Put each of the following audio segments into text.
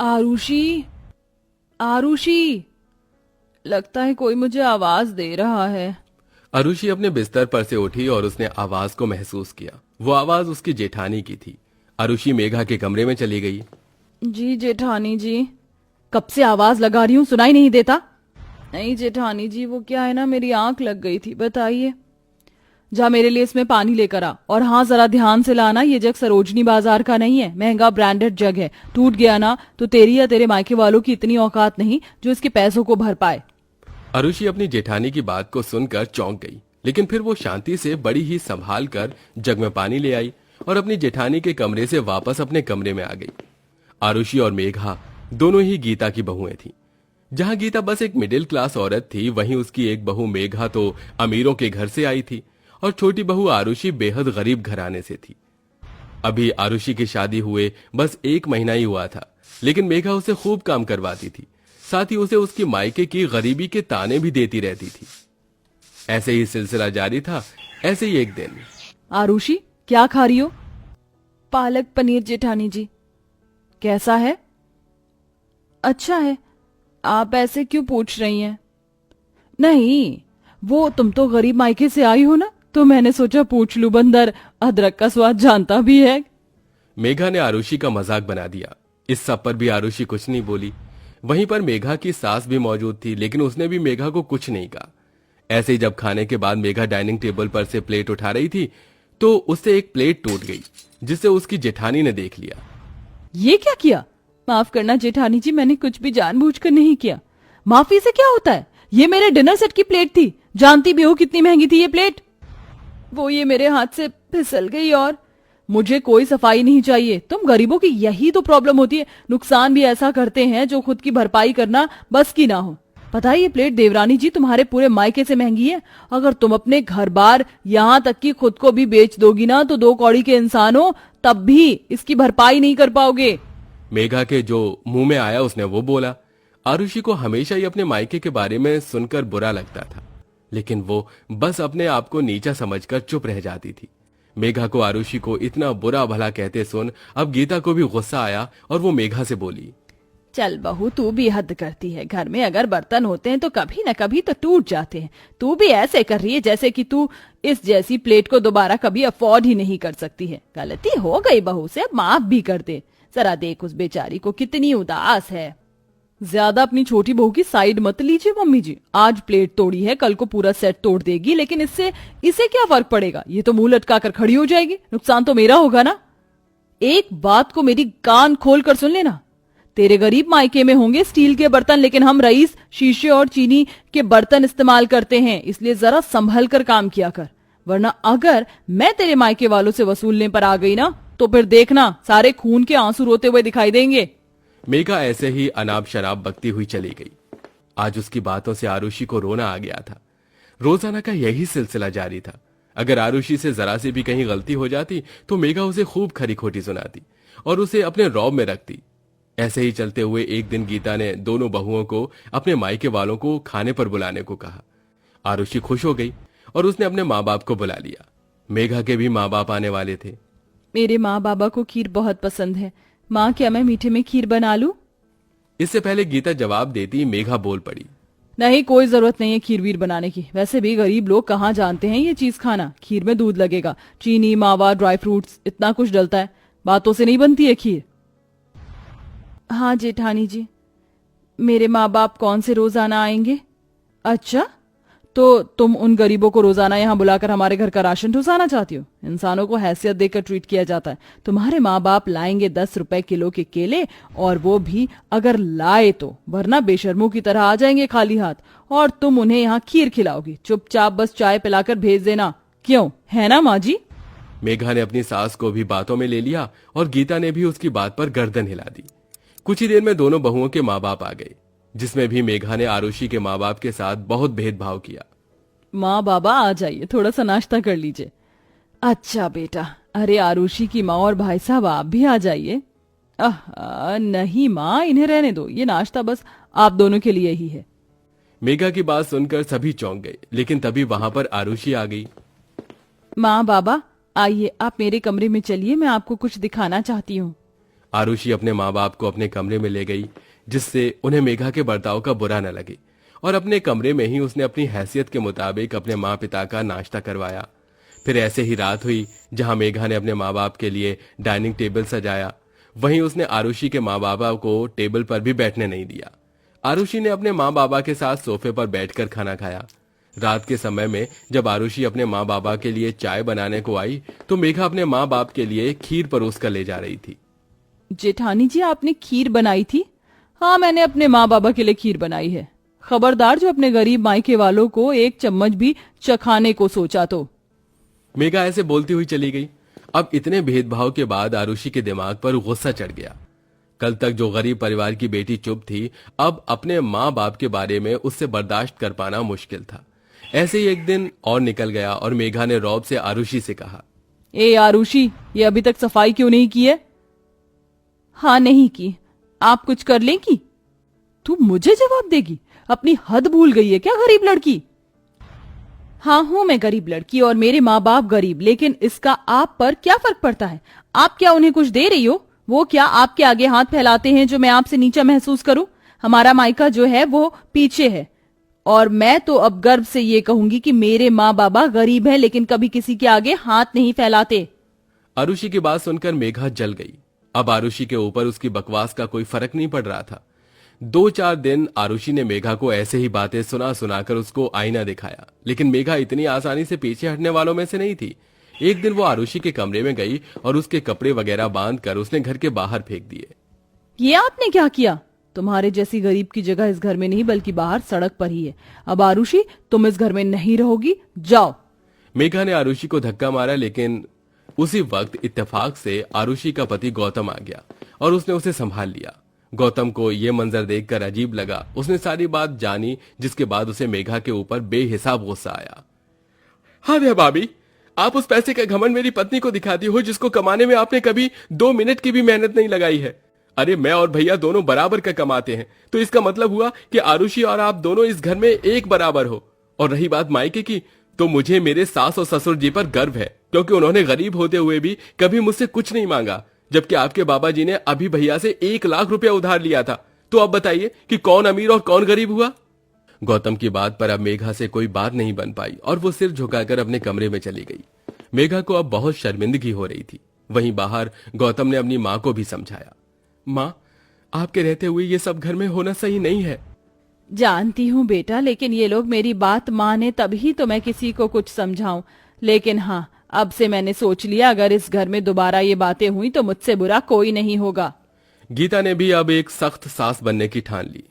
आरुषि, आरुषि, लगता है कोई मुझे आवाज दे रहा है। आरुषि अपने बिस्तर पर से उठी और उसने आवाज को महसूस किया। वो आवाज उसकी जेठानी की थी। आरुषि मेघा के कमरे में चली गई। जी जेठानी जी, कब से आवाज लगा रही हूँ, सुनाई नहीं देता? नहीं जेठानी जी, वो क्या है ना, मेरी आंख लग गई थी। बताइए। जा मेरे लिए इसमें पानी लेकर आ, और हाँ जरा ध्यान से लाना, ये जग सरोजनी बाजार का नहीं है, महंगा ब्रांडेड जग है। टूट गया ना तो तेरी या तेरे मायके वालों की इतनी औकात नहीं जो इसके पैसों को भर पाए। आरुषि अपनी जेठानी की बात को सुनकर चौंक गई, लेकिन फिर वो शांति से बड़ी ही संभाल कर जग में पानी ले आई और अपनी जेठानी के कमरे से वापस अपने कमरे में आ गई। आरुषि और मेघा दोनों ही गीता की बहुएं थीं। जहां गीता बस एक मिडिल क्लास औरत थी, वहीं उसकी एक बहू मेघा तो अमीरों के घर से आई थी और छोटी बहू आरुषि बेहद गरीब घराने से थी। अभी आरुषि की शादी हुए बस 1 महीना ही हुआ था, लेकिन मेघा उसे खूब काम करवाती थी। साथ ही उसे उसकी मायके की गरीबी के ताने भी देती रहती थी। ऐसे ही सिलसिला जारी था। ऐसे ही एक दिन। आरुषि, क्या खा रही हो? पालक पनीर जेठानी जी। कैसा है? अच्छा है। आप ऐसे क्यों पूछ रही हैं? नहीं, वो तुम तो गरीब मायके से आई हो ना, तो मैंने सोचा पूछ लूं, बंदर अदरक का स्वाद जानता भी है। मेघा ने आरुषि का मजाक बना दिया। इस सब पर भी आरुषि कुछ नहीं बोली। वहीं पर मेघा की सास भी मौजूद थी, लेकिन उसने भी मेघा को कुछ नहीं कहा। ऐसे ही जब खाने के बाद मेघा डाइनिंग टेबल पर से प्लेट उठा रही थी तो उससे एक प्लेट टूट गई, जिसे उसकी जेठानी ने देख लिया। ये क्या किया? माफ करना जेठानी जी, मैंने कुछ भी जानबूझकर नहीं किया। माफी से क्या होता है? ये मेरे डिनर सेट की प्लेट थी, जानती भी हो कितनी महंगी थी ये प्लेट। वो ये मेरे हाथ से फिसल गई, और मुझे कोई सफाई नहीं चाहिए। तुम गरीबों की यही तो प्रॉब्लम होती है, नुकसान भी ऐसा करते हैं जो खुद की भरपाई करना बस की ना हो। पता है ये प्लेट देवरानी जी तुम्हारे पूरे मायके से महंगी है। अगर तुम अपने घर बार यहाँ तक कि खुद को भी बेच दोगी ना तो 2 कौड़ी के इंसान हो, तब भी इसकी भरपाई नहीं कर पाओगे। मेघा के जो मुंह में आया उसने वो बोला। आरुषि को हमेशा ही अपने मायके के बारे में सुनकर बुरा लगता था, लेकिन वो बस अपने आप को नीचा समझकर चुप रह जाती थी। मेघा को आरुषि को इतना बुरा भला कहते सुन अब गीता को भी गुस्सा आया और वो मेघा से बोली, चल बहू, तू भी हद करती है। घर में अगर बर्तन होते हैं तो कभी न कभी तो टूट जाते हैं। तू भी ऐसे कर रही है जैसे कि तू इस जैसी प्लेट को दोबारा कभी अफोर्ड ही नहीं कर सकती है। गलती हो गई बहू से, अब माफ भी कर दे। जरा देख उस बेचारी को कितनी उदास है। ज्यादा अपनी छोटी बहू की साइड मत लीजिए मम्मी जी। आज प्लेट तोड़ी है, कल को पूरा सेट तोड़ देगी, लेकिन इससे इसे क्या फर्क पड़ेगा? ये तो मुंह लटका कर खड़ी हो जाएगी, नुकसान तो मेरा होगा ना। एक बात को मेरी कान खोल कर सुन लेना, तेरे गरीब मायके में होंगे स्टील के बर्तन, लेकिन हम रईस शीशे और चीनी के बर्तन इस्तेमाल करते हैं, इसलिए जरा संभल कर काम किया कर, वरना अगर मैं तेरे मायके वालों से वसूलने पर आ गई ना तो फिर देखना सारे खून के आंसू रोते हुए दिखाई देंगे। मेघा ऐसे ही अनाप शराब बकती हुई चली गई। आज उसकी बातों से आरुषि को रोना आ गया था। रोजाना का यही सिलसिला जारी था। अगर आरुषि से जरा सी भी कहीं गलती हो जाती तो मेघा उसे खूब खरी खोटी सुनाती और उसे अपने रौब में रखती। ऐसे ही चलते हुए एक दिन गीता ने दोनों बहुओं को अपने मायके वालों को खाने पर बुलाने को कहा। आरुषि खुश हो गई और उसने अपने माँ बाप को बुला लिया। मेघा के भी माँ बाप आने वाले थे। मेरे माँ बाबा को खीर बहुत पसंद है। माँ, क्या मैं मीठे में खीर बना लूं? इससे पहले गीता जवाब देती मेघा बोल पड़ी, नहीं, कोई जरूरत नहीं है खीर वीर बनाने की। वैसे भी गरीब लोग कहाँ जानते हैं ये चीज खाना। खीर में दूध लगेगा, चीनी, मावा, ड्राई फ्रूट्स, इतना कुछ डलता है। बातों से नहीं बनती है खीर। हाँ जेठानी जी, मेरे माँ बाप कौन से रोजाना आएंगे? अच्छा, तो तुम उन गरीबों को रोजाना यहाँ बुलाकर हमारे घर का राशन ठुसाना चाहती हो? इंसानों को हैसियत देकर ट्रीट किया जाता है। तुम्हारे माँ बाप लाएंगे 10 रुपए किलो के केले, और वो भी अगर लाए तो, वरना बेशर्मों की तरह आ जाएंगे खाली हाथ, और तुम उन्हें यहाँ खीर खिलाओगी। चुपचाप बस चाय पिलाकर भेज देना, क्यों है ना माँ जी? मेघा ने अपनी सास को भी बातों में ले लिया और गीता ने भी उसकी बात पर गर्दन हिला दी। कुछ ही देर में दोनों बहुओं के माँ बाप आ गए, जिसमें भी मेघा ने आरुषि के माँ बाप के साथ बहुत भेदभाव किया। माँ बाबा आ जाइए, थोड़ा सा नाश्ता कर लीजिए। अच्छा बेटा। अरे आरुषि की माँ और भाई साहब आप भी आ जाइए। नहीं माँ, इन्हें रहने दो, ये नाश्ता बस आप दोनों के लिए ही है। मेघा की बात सुनकर सभी चौंक गए, लेकिन तभी वहां पर आरुषि आ गई। माँ बाबा आइए, आप मेरे कमरे में चलिए, मैं आपको कुछ दिखाना चाहती हूँ। आरुषि अपने माँ बाप को अपने कमरे में ले गई, जिससे उन्हें मेघा के बर्ताव का बुरा न लगे, और अपने कमरे में ही उसने अपनी हैसियत के मुताबिक अपने माँ पिता का नाश्ता करवाया। फिर ऐसे ही रात हुई जहां मेघा ने अपने माँ बाप के लिए डाइनिंग टेबल सजाया, वहीं उसने आरुषि के माँ बाबा को टेबल पर भी बैठने नहीं दिया। आरुषि ने अपने माँ बाबा के साथ सोफे पर बैठकर खाना खाया। रात के समय में जब आरुषि अपने माँ बाबा के लिए चाय बनाने को आई तो मेघा अपने माँ बाप के लिए खीर परोस कर ले जा रही थी। जेठानी जी, आपने खीर बनाई थी? हाँ, मैंने अपने माँ बाबा के लिए खीर बनाई है। खबरदार जो अपने गरीब मायके वालों को एक चम्मच भी चखाने को सोचा तो। मेघा ऐसे बोलती हुई चली गई। अब इतने भेदभाव के बाद आरुषि के दिमाग पर गुस्सा चढ़ गया। कल तक जो गरीब परिवार की बेटी चुप थी, अब अपने माँ बाप के बारे में उससे बर्दाश्त कर पाना मुश्किल था। ऐसे ही एक दिन और निकल गया और मेघा ने रौब से आरुषि से कहा, ए आरुषि, ये अभी तक सफाई क्यों नहीं की है? हाँ, नहीं की। आप कुछ कर लेंगी? तू मुझे जवाब देगी? अपनी हद भूल गई है क्या गरीब लड़की? हाँ, हूं मैं गरीब लड़की और मेरे माँ बाप गरीब, लेकिन इसका आप पर क्या फर्क पड़ता है? आप क्या उन्हें कुछ दे रही हो? वो क्या आपके आगे हाथ फैलाते हैं जो मैं आपसे नीचा महसूस करूं? हमारा मायका जो है वो पीछे है, और मैं तो अब गर्व से ये कहूंगी कि मेरे माँ बाबा गरीब हैं, लेकिन कभी किसी के आगे हाथ नहीं फैलाते। आरुषि की बात सुनकर मेघा जल गई। अब आरुषि के ऊपर उसकी बकवास का कोई फर्क नहीं पड़ रहा था। 2-4 दिन आरुषि ने मेघा को ऐसे ही बातें सुना सुनाकर उसको आईना दिखाया, लेकिन मेघा इतनी आसानी से पीछे हटने वालों में से नहीं थी। एक दिन वो आरुषि के कमरे में गई और उसके कपड़े वगैरह बांधकर उसने घर के बाहर फेंक दिए। ये आपने क्या किया? तुम्हारे जैसी गरीब की जगह इस घर में नहीं बल्कि बाहर सड़क पर ही है। अब आरुषि, तुम इस घर में नहीं रहोगी, जाओ। मेघा ने आरुषि को धक्का मारा, लेकिन उसी वक्त इत्तेफाक से आरुषि का पति गौतम आ गया और उसने उसे संभाल लिया। गौतम को यह मंजर देखकर अजीब लगा। उसने सारी बात जानी, जिसके बाद उसे मेघा के ऊपर बेहिसाब गुस्सा आया। अरे भाभी, आप उस पैसे का घमंड मेरी पत्नी को दिखाती हो जिसको कमाने में आपने कभी 2 मिनट की भी मेहनत नहीं लगाई है। अरे मैं और भैया दोनों बराबर का कमाते हैं, तो इसका मतलब हुआ कि आरुषि और आप दोनों इस घर में एक बराबर हो। और रही बात मायके की, तो मुझे मेरे सास और ससुर जी पर गर्व है, क्योंकि उन्होंने गरीब होते हुए भी कभी मुझसे कुछ नहीं मांगा, जबकि आपके बाबा जी ने अभी भैया से 1 लाख रुपया उधार लिया था। तो अब बताइए कि कौन अमीर और कौन गरीब हुआ? गौतम की बात पर अब मेघा से कोई बात नहीं बन पाई और वो सिर झुकाकर अपने कमरे में चली गई। मेघा को अब बहुत शर्मिंदगी हो रही थी। वहीं बाहर गौतम ने अपनी माँ को भी समझाया। माँ, आपके रहते हुए ये सब घर में होना सही नहीं है। जानती हूँ बेटा, लेकिन ये लोग मेरी बात माने तभी तो मैं किसी को कुछ समझाऊं। लेकिन हाँ, अब से मैंने सोच लिया, अगर इस घर में दोबारा ये बातें हुई तो मुझसे बुरा कोई नहीं होगा। गीता ने भी अब एक सख्त सास बनने की ठान ली।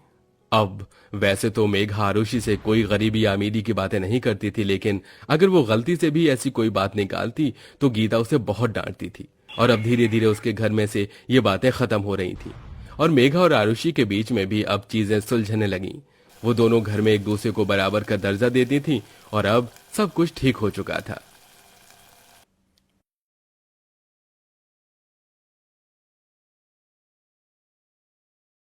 अब वैसे तो मेघा आरुषि से कोई गरीबी या अमीरी की बातें नहीं करती थी, लेकिन अगर वो गलती से भी ऐसी कोई बात निकालती तो गीता उसे बहुत डांटती थी। और अब धीरे धीरे उसके घर में से ये बातें खत्म हो रही थी और मेघा और आरुषि के बीच में भी अब चीजें सुलझने लगीं। वो दोनों घर में एक दूसरे को बराबर का दर्जा देती थी और अब सब कुछ ठीक हो चुका था।